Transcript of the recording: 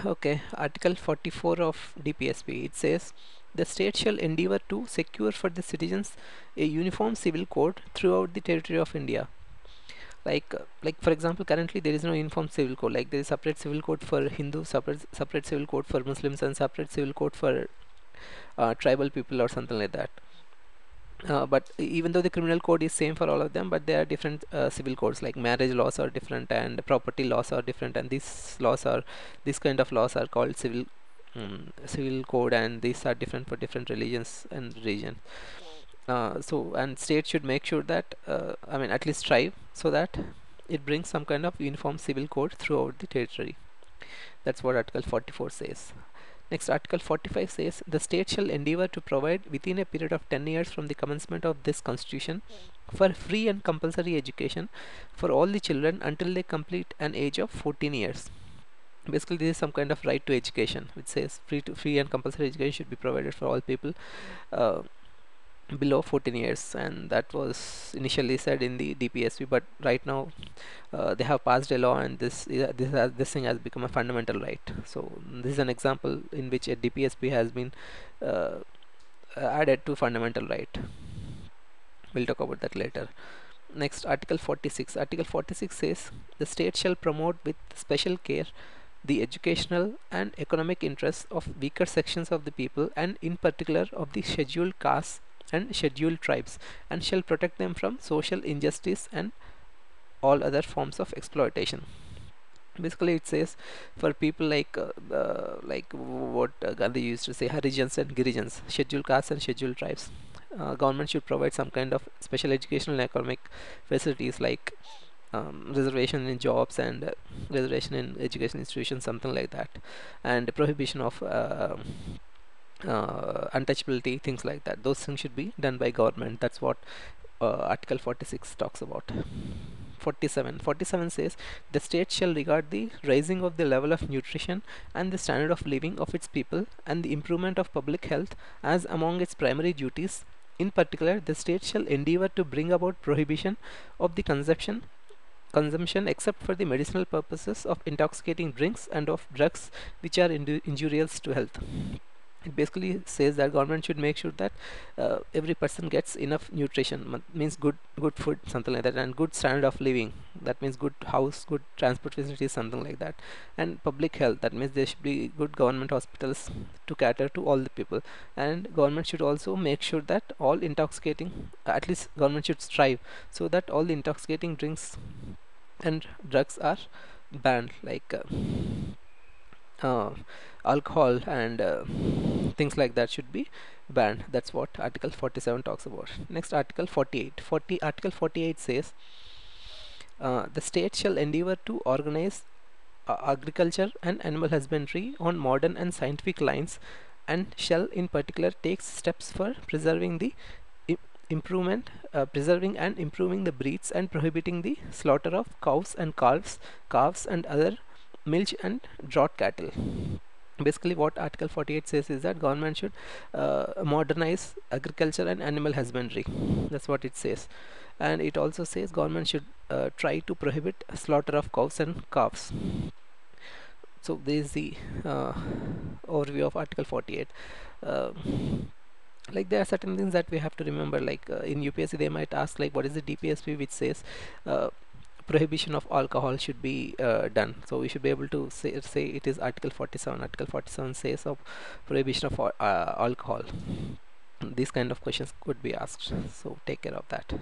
Okay, Article 44 of DPSP, it says the state shall endeavor to secure for the citizens a uniform civil code throughout the territory of India. Like for example, currently there is no uniform civil code. Like there is separate civil code for Hindu, separate civil code for Muslims, and separate civil code for tribal people or something like that. But even though the criminal code is same for all of them, but there are different civil codes, like marriage laws are different and property laws are different, and these kind of laws are called civil code, and these are different for different religions and region. So and state should make sure that I mean at least strive so that it brings some kind of uniform civil code throughout the territory. That's what Article 44 says. Next, Article 45 says the state shall endeavour to provide within a period of 10 years from the commencement of this constitution for free and compulsory education for all the children until they complete an age of 14 years. Basically, this is some kind of right to education, which says free and compulsory education should be provided for all people uh, below 14 years, and that was initially said in the DPSP, but right now they have passed a law, and this thing has become a fundamental right. So this is an example in which a DPSP has been uh, added to fundamental right. We'll talk about that later. Next, Article 46. Article 46 says the state shall promote with special care the educational and economic interests of weaker sections of the people, and in particular of the scheduled castes and scheduled tribes, and shall protect them from social injustice and all other forms of exploitation. Basically, it says for people like what Gandhi used to say, Harijans and Girijans, scheduled castes and scheduled tribes. Government should provide some kind of special educational and economic facilities, like reservation in jobs and reservation in education institutions, something like that, and prohibition of untouchability, things like that. Those things should be done by government. That's what Article 46 talks about. 47 says the state shall regard the raising of the level of nutrition and the standard of living of its people and the improvement of public health as among its primary duties. In particular, the state shall endeavor to bring about prohibition of the consumption except for the medicinal purposes of intoxicating drinks and of drugs which are injurious to health. It basically says that government should make sure that every person gets enough nutrition, means good food, something like that, and good standard of living, that means good house, good transport facilities, something like that, and public health, that means there should be good government hospitals to cater to all the people. And government should also make sure that all intoxicating, at least government should strive so that all the intoxicating drinks and drugs are banned, like uh, alcohol and things like that should be banned. That's what Article 47 talks about. Next, Article 48. Article 48 says the state shall endeavor to organize agriculture and animal husbandry on modern and scientific lines, and shall in particular take steps for preserving the preserving and improving the breeds and prohibiting the slaughter of cows and calves and other milch and draught cattle. Basically, what Article 48 says is that government should modernize agriculture and animal husbandry. That's what it says. And it also says government should try to prohibit slaughter of cows and calves. So this is the overview of Article 48. uh, like there are certain things that we have to remember, like in UPSC they might ask, like, what is the DPSP which says uh, prohibition of alcohol should be done. So we should be able to say it is Article 47. Article 47 says of prohibition of alcohol. These kind of questions could be asked, so take care of that.